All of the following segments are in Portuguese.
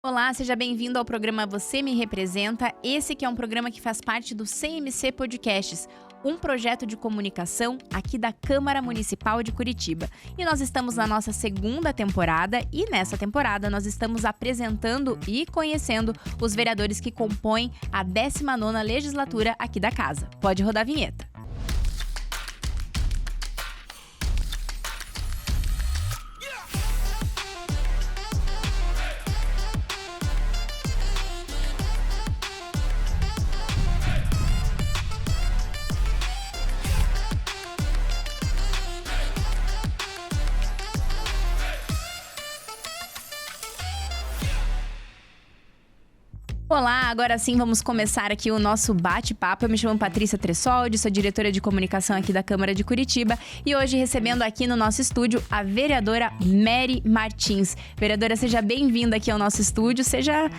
Olá, seja bem-vindo ao programa Você Me Representa. Esse que é um programa que faz parte do CMC Podcasts, um projeto de comunicação aqui da Câmara Municipal de Curitiba. E nós estamos na nossa segunda temporada e nessa temporada nós estamos apresentando e conhecendo os vereadores que compõem a 19ª legislatura aqui da casa. Pode rodar a vinheta. Olá, agora sim vamos começar aqui o nosso bate-papo. Eu me chamo Patrícia Tressoldi, sou diretora de comunicação aqui da Câmara de Curitiba e hoje recebendo aqui no nosso estúdio a vereadora Mary Martins. Vereadora, seja bem-vinda aqui ao nosso estúdio, seja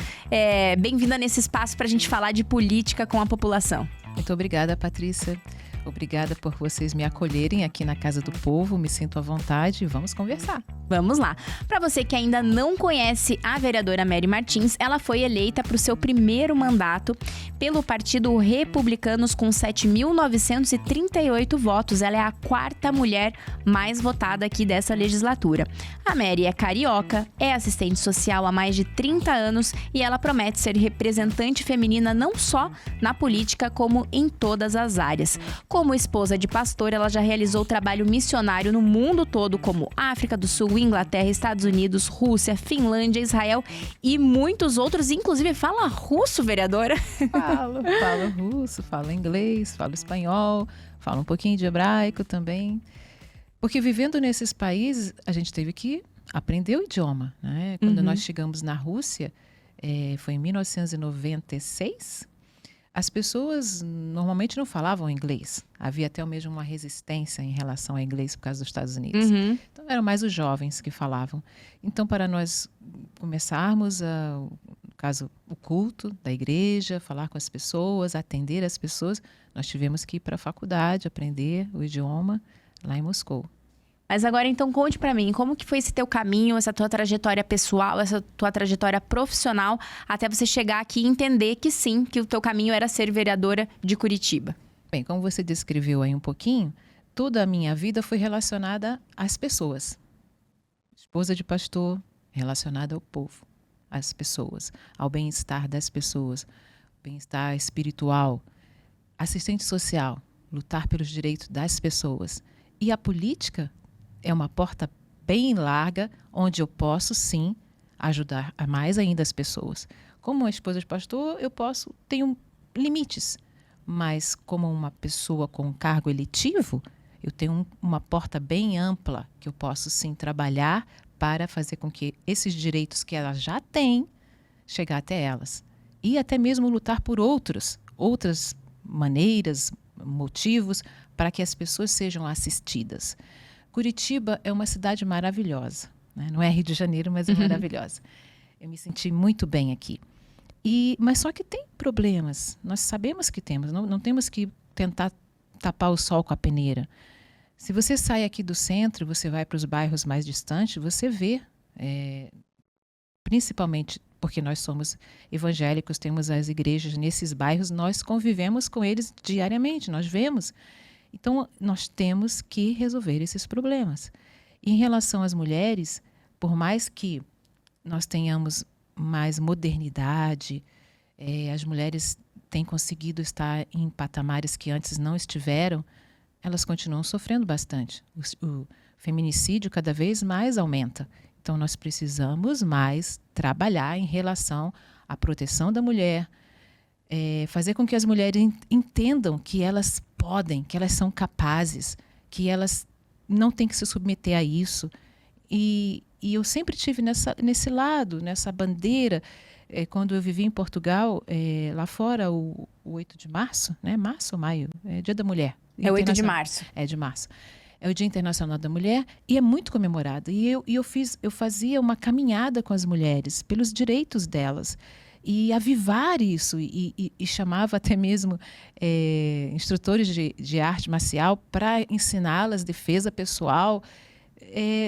bem-vinda nesse espaço para a gente falar de política com a população. Muito obrigada, Patrícia. Obrigada por vocês me acolherem aqui na Casa do Povo. Me sinto à vontade e vamos conversar. Vamos lá. Para você que ainda não conhece a vereadora Mary Martins, ela foi eleita para o seu primeiro mandato pelo Partido Republicanos com 7.938 votos. Ela é a quarta mulher mais votada aqui dessa legislatura. A Mary é carioca, é assistente social há mais de 30 anos e ela promete ser representante feminina não só na política, como em todas as áreas. Como esposa de pastor, ela já realizou trabalho missionário no mundo todo, como África do Sul, Inglaterra, Estados Unidos, Rússia, Finlândia, Israel e muitos outros. Inclusive, fala russo, vereadora? Falo russo, falo inglês, falo espanhol, falo um pouquinho de hebraico também. Porque vivendo nesses países, a gente teve que aprender o idioma, né? Quando nós chegamos na Rússia, foi em 1996, as pessoas normalmente não falavam inglês. Havia até mesmo uma resistência em relação ao inglês por causa dos Estados Unidos. Então, eram mais os jovens que falavam. Então, para nós começarmos, no caso, o culto da igreja, falar com as pessoas, atender as pessoas, nós tivemos que ir para a faculdade, aprender o idioma lá em Moscou. Mas agora, então, conte pra mim, como que foi esse teu caminho, essa tua trajetória pessoal, essa tua trajetória profissional, até você chegar aqui e entender que sim, que o teu caminho era ser vereadora de Curitiba? Bem, como você descreveu aí um pouquinho, toda a minha vida foi relacionada às pessoas. Esposa de pastor, relacionada ao povo, às pessoas, ao bem-estar das pessoas, bem-estar espiritual, assistente social, lutar pelos direitos das pessoas. E a política é uma porta bem larga, onde eu posso, sim, ajudar a mais ainda as pessoas. Como uma esposa de pastor, tenho limites, mas como uma pessoa com um cargo eletivo, eu tenho uma porta bem ampla, que eu posso, sim, trabalhar para fazer com que esses direitos que elas já têm, chegar até elas. E até mesmo lutar por outras maneiras, motivos, para que as pessoas sejam assistidas. Curitiba é uma cidade maravilhosa, né? Não é Rio de Janeiro, mas é maravilhosa. Eu me senti muito bem aqui. Mas só que tem problemas, nós sabemos que temos, não temos que tentar tapar o sol com a peneira. Se você sai aqui do centro, você vai para os bairros mais distantes, você vê, principalmente porque nós somos evangélicos, temos as igrejas nesses bairros, nós convivemos com eles diariamente, nós vemos. Então, nós temos que resolver esses problemas. E em relação às mulheres, por mais que nós tenhamos mais modernidade, as mulheres têm conseguido estar em patamares que antes não estiveram, elas continuam sofrendo bastante. O feminicídio cada vez mais aumenta. Então, nós precisamos mais trabalhar em relação à proteção da mulher, fazer com que as mulheres entendam que elas podem, que elas são capazes, que elas não têm que se submeter a isso. E eu sempre tive nesse lado, nessa bandeira, quando eu vivi em Portugal, lá fora, o 8 de março, né? Março ou maio? É Dia da Mulher. É 8 de março. É de março. É o Dia Internacional da Mulher e é muito comemorado. E eu fazia uma caminhada com as mulheres pelos direitos delas. E avivar isso, e chamava até mesmo instrutores de arte marcial para ensiná-las defesa pessoal,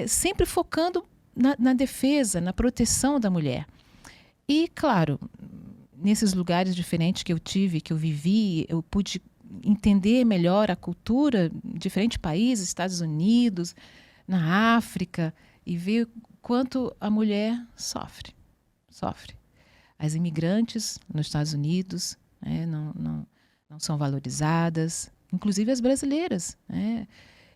sempre focando na defesa, na proteção da mulher. E, claro, nesses lugares diferentes que eu tive, que eu vivi, eu pude entender melhor a cultura de diferentes países, Estados Unidos, na África, e ver quanto a mulher sofre. As imigrantes nos Estados Unidos, né, não são valorizadas, inclusive as brasileiras, né,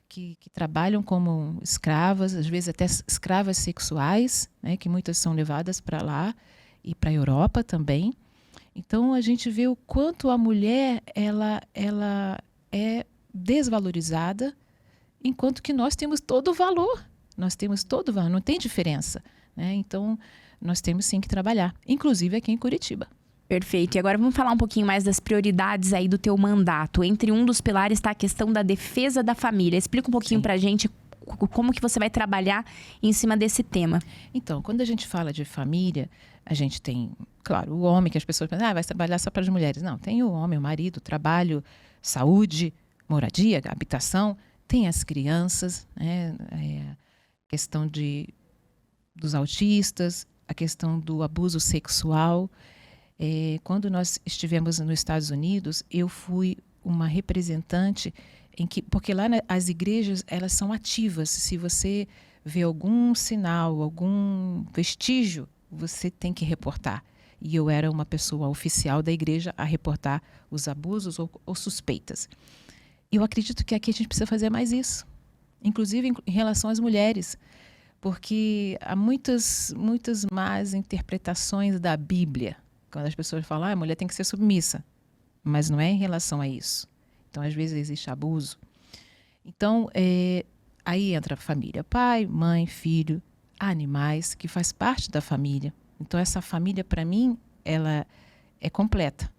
que trabalham como escravas, às vezes até escravas sexuais, né, que muitas são levadas para lá e para a Europa também. Então a gente vê o quanto a mulher ela é desvalorizada, enquanto que nós temos todo o valor. Nós temos todo o valor, não tem diferença, né? Então nós temos sim que trabalhar, inclusive aqui em Curitiba. Perfeito. E agora vamos falar um pouquinho mais das prioridades aí do teu mandato. Entre um dos pilares está a questão da defesa da família. Explica um pouquinho para a gente como que você vai trabalhar em cima desse tema. Então, quando a gente fala de família, a gente tem, claro, o homem, que as pessoas pensam, vai trabalhar só para as mulheres. Não, tem o homem, o marido, trabalho, saúde, moradia, habitação, tem as crianças, né? A questão dos autistas, a questão do abuso sexual. Quando nós estivemos nos Estados Unidos, eu fui uma representante porque lá as igrejas elas são ativas. Se você vê algum sinal, algum vestígio, você tem que reportar. E eu era uma pessoa oficial da igreja a reportar os abusos ou suspeitas. Eu acredito que aqui a gente precisa fazer mais isso, inclusive em relação às mulheres, porque há muitas más interpretações da Bíblia. Quando as pessoas falam, a mulher tem que ser submissa, mas não é em relação a isso. Então, às vezes, existe abuso. Então, aí entra a família. Pai, mãe, filho, animais, que faz parte da família. Então, essa família, para mim, ela é completa.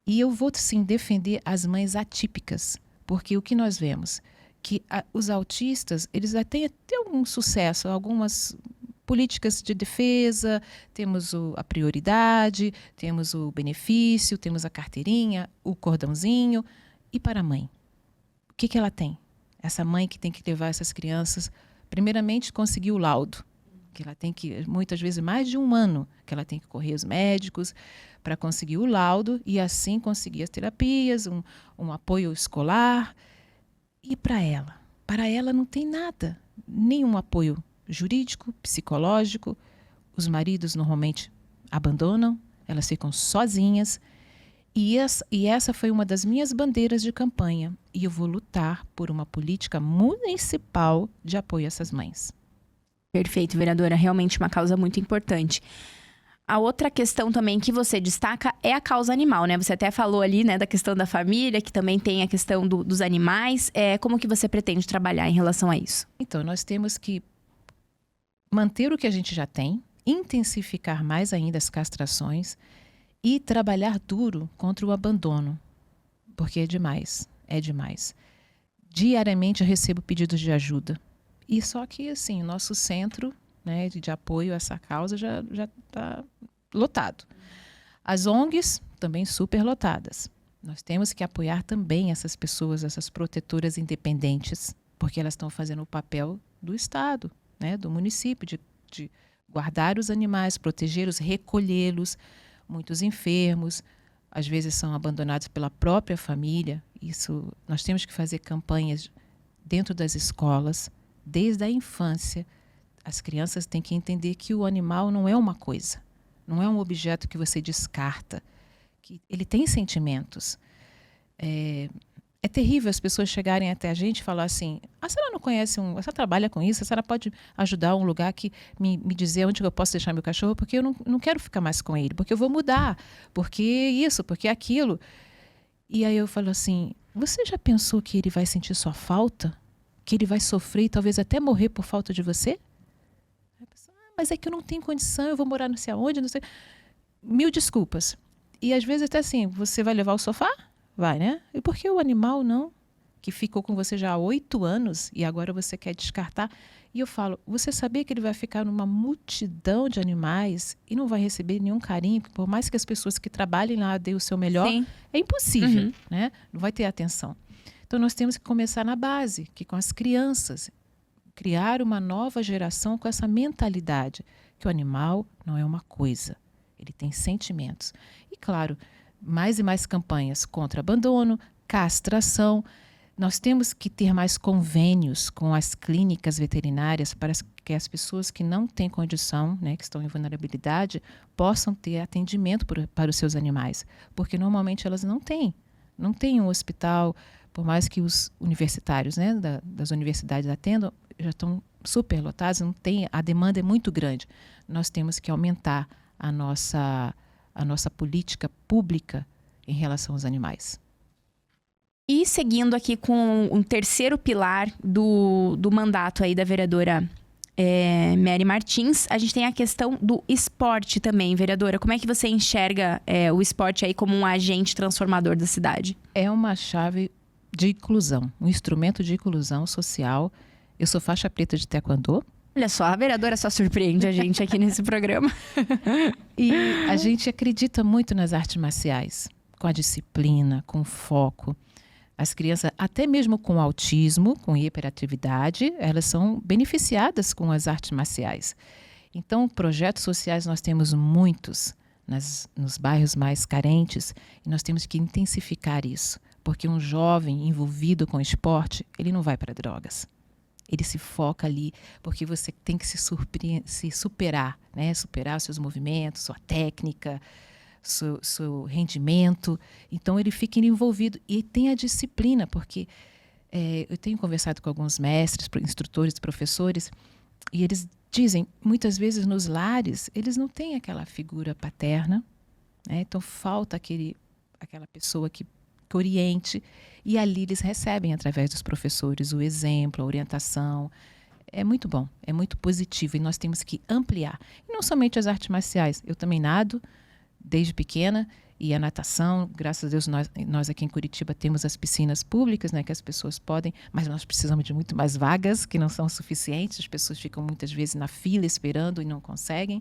E eu vou, sim, defender as mães atípicas, porque o que nós vemos? Que os autistas, eles já têm até algum sucesso, algumas políticas de defesa, temos a prioridade, temos o benefício, temos a carteirinha, o cordãozinho. E para a mãe? O que ela tem? Essa mãe que tem que levar essas crianças, primeiramente, conseguir o laudo. Que ela tem que, muitas vezes, mais de 1 ano, que ela tem que correr os médicos para conseguir o laudo e assim conseguir as terapias, um apoio escolar. E para ela? Para ela não tem nada, nenhum apoio jurídico, psicológico. Os maridos normalmente abandonam, elas ficam sozinhas. E essa foi uma das minhas bandeiras de campanha. E eu vou lutar por uma política municipal de apoio a essas mães. Perfeito, vereadora. Realmente uma causa muito importante. A outra questão também que você destaca é a causa animal, né? Você até falou ali, né, da questão da família, que também tem a questão dos animais. Como que você pretende trabalhar em relação a isso? Então, nós temos que manter o que a gente já tem, intensificar mais ainda as castrações e trabalhar duro contra o abandono, porque é demais, é demais. Diariamente eu recebo pedidos de ajuda. E só que, assim, o nosso centro, né, de apoio a essa causa já está lotado. As ONGs também super lotadas. Nós temos que apoiar também essas pessoas, essas protetoras independentes, porque elas estão fazendo o papel do Estado, né, do município, de guardar os animais, protegê-los, recolhê-los. Muitos enfermos, às vezes são abandonados pela própria família. Isso, nós temos que fazer campanhas dentro das escolas, desde a infância. As crianças têm que entender que o animal não é uma coisa, não é um objeto que você descarta, que ele tem sentimentos. É terrível as pessoas chegarem até a gente e falar assim, a senhora não conhece a senhora trabalha com isso, a senhora pode ajudar um lugar que me dizer onde eu posso deixar meu cachorro, porque eu não quero ficar mais com ele, porque eu vou mudar, porque isso, porque aquilo. E aí eu falo assim, você já pensou que ele vai sentir sua falta? Que ele vai sofrer e talvez até morrer por falta de você? A pessoa, mas é que eu não tenho condição, eu vou morar não sei aonde, não sei. 1000 desculpas. E às vezes até assim, você vai levar o sofá? Vai, né? E por que o animal não? Que ficou com você já há 8 anos e agora você quer descartar? E eu falo, você sabia que ele vai ficar numa multidão de animais e não vai receber nenhum carinho? Por mais que as pessoas que trabalhem lá deem o seu melhor, sim, é impossível, né? Não vai ter atenção. Então nós temos que começar na base, que com as crianças, criar uma nova geração com essa mentalidade, que o animal não é uma coisa. ele tem sentimentos. E, claro, mais e mais campanhas contra abandono, castração. Nós temos que ter mais convênios com as clínicas veterinárias para que as pessoas que não têm condição, né, que estão em vulnerabilidade, possam ter atendimento para os seus animais. Porque normalmente elas não têm. Não tem um hospital, por mais que os universitários, né, das universidades atendam, já estão superlotados, não tem, a demanda é muito grande. Nós temos que aumentar a nossa política pública em relação aos animais. E seguindo aqui com um terceiro pilar do mandato aí da vereadora Mary Martins, a gente tem a questão do esporte também, vereadora. Como é que você enxerga o esporte aí como um agente transformador da cidade? É uma chave de inclusão, um instrumento de inclusão social. Eu sou faixa preta de taekwondo. Olha só, a vereadora só surpreende a gente aqui nesse programa. E a gente acredita muito nas artes marciais, com a disciplina, com foco. As crianças, até mesmo com autismo, com hiperatividade, elas são beneficiadas com as artes marciais. Então, projetos sociais nós temos muitos nos bairros mais carentes e nós temos que intensificar isso, porque um jovem envolvido com esporte, ele não vai para drogas. Ele se foca ali, porque você tem que se superar, né? Superar os seus movimentos, sua técnica, seu rendimento. Então, ele fica envolvido e tem a disciplina, porque eu tenho conversado com alguns mestres, instrutores, professores, e eles dizem, muitas vezes nos lares, eles não têm aquela figura paterna, né? Então, falta aquela pessoa que oriente, e ali eles recebem, através dos professores, o exemplo, a orientação. É muito bom, é muito positivo, e nós temos que ampliar. E não somente as artes marciais, eu também nado desde pequena, e a natação, graças a Deus, nós aqui em Curitiba temos as piscinas públicas, né, que as pessoas podem, mas nós precisamos de muito mais vagas, que não são suficientes, as pessoas ficam muitas vezes na fila esperando e não conseguem.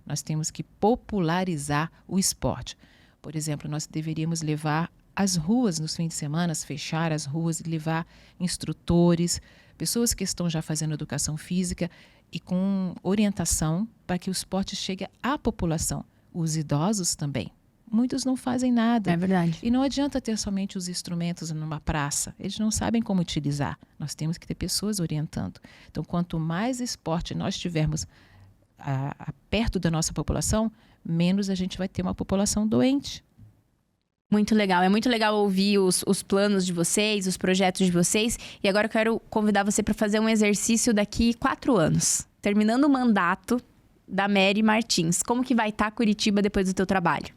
Nós temos que popularizar o esporte. Por exemplo, nós deveríamos levar as ruas nos fins de semana, fechar as ruas e levar instrutores, pessoas que estão já fazendo educação física e com orientação para que o esporte chegue à população. Os idosos também. Muitos não fazem nada. É verdade. E não adianta ter somente os instrumentos numa praça. Eles não sabem como utilizar. Nós temos que ter pessoas orientando. Então, quanto mais esporte nós tivermos perto da nossa população, menos a gente vai ter uma população doente. Muito legal. É muito legal ouvir os planos de vocês, os projetos de vocês. E agora eu quero convidar você para fazer um exercício daqui 4 anos. Terminando o mandato da Mary Martins. Como que vai estar Curitiba depois do teu trabalho?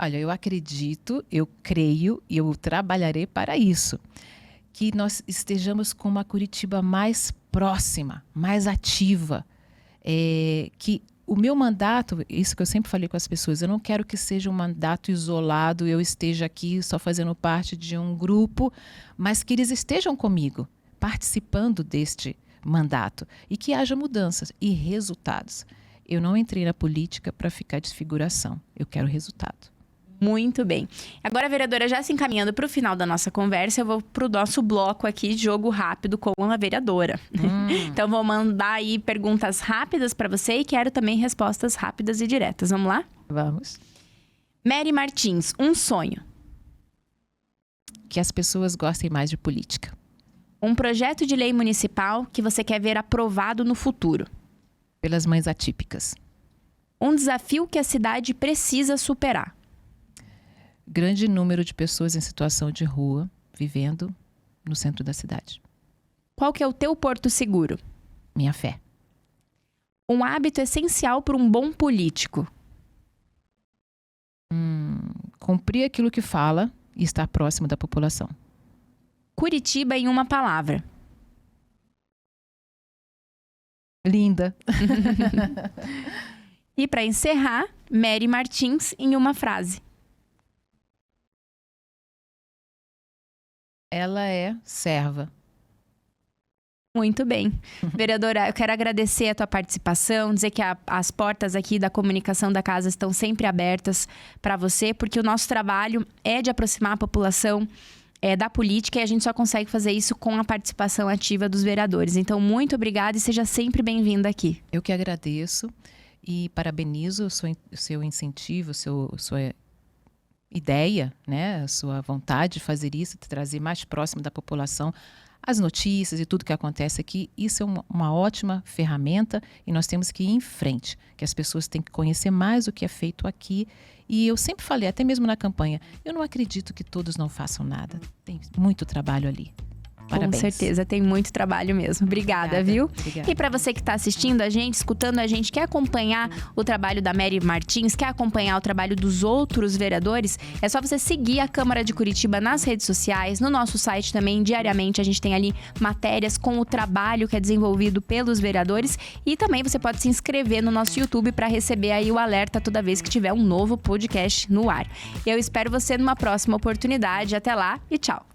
Olha, eu acredito, eu creio e eu trabalharei para isso. Que nós estejamos com uma Curitiba mais próxima, mais ativa. Que o meu mandato, isso que eu sempre falei com as pessoas, eu não quero que seja um mandato isolado, eu esteja aqui só fazendo parte de um grupo, mas que eles estejam comigo, participando deste mandato e que haja mudanças e resultados. Eu não entrei na política para ficar de figuração, eu quero resultado. Muito bem. Agora, vereadora, já se encaminhando para o final da nossa conversa, eu vou para o nosso bloco aqui, jogo rápido com a vereadora. Então, vou mandar aí perguntas rápidas para você e quero também respostas rápidas e diretas. Vamos lá? Vamos. Mary Martins, um sonho. Que as pessoas gostem mais de política. Um projeto de lei municipal que você quer ver aprovado no futuro. Pelas mães atípicas. Um desafio que a cidade precisa superar. Grande número de pessoas em situação de rua, vivendo no centro da cidade. Qual que é o teu porto seguro? Minha fé. Um hábito essencial para um bom político? Cumprir aquilo que fala e estar próximo da população. Curitiba em uma palavra. Linda. E para encerrar, Mary Martins em uma frase. Ela é serva. Muito bem. Vereadora, eu quero agradecer a tua participação, dizer que as portas aqui da comunicação da casa estão sempre abertas para você, porque o nosso trabalho é de aproximar a população da política e a gente só consegue fazer isso com a participação ativa dos vereadores. Então, muito obrigada e seja sempre bem-vinda aqui. Eu que agradeço e parabenizo o seu incentivo, sua ideia, né? A sua vontade de fazer isso, de trazer mais próximo da população as notícias e tudo que acontece aqui. Isso é uma ótima ferramenta e nós temos que ir em frente, que as pessoas têm que conhecer mais o que é feito aqui. E eu sempre falei, até mesmo na campanha, eu não acredito que todos não façam nada. Tem muito trabalho ali. Parabéns. Com certeza, tem muito trabalho mesmo. Obrigada, viu? Obrigada. E para você que está assistindo a gente, escutando a gente, quer acompanhar o trabalho da Mary Martins, quer acompanhar o trabalho dos outros vereadores, é só você seguir a Câmara de Curitiba nas redes sociais, no nosso site também, diariamente a gente tem ali matérias com o trabalho que é desenvolvido pelos vereadores e também você pode se inscrever no nosso YouTube para receber aí o alerta toda vez que tiver um novo podcast no ar. Eu espero você numa próxima oportunidade. Até lá e tchau!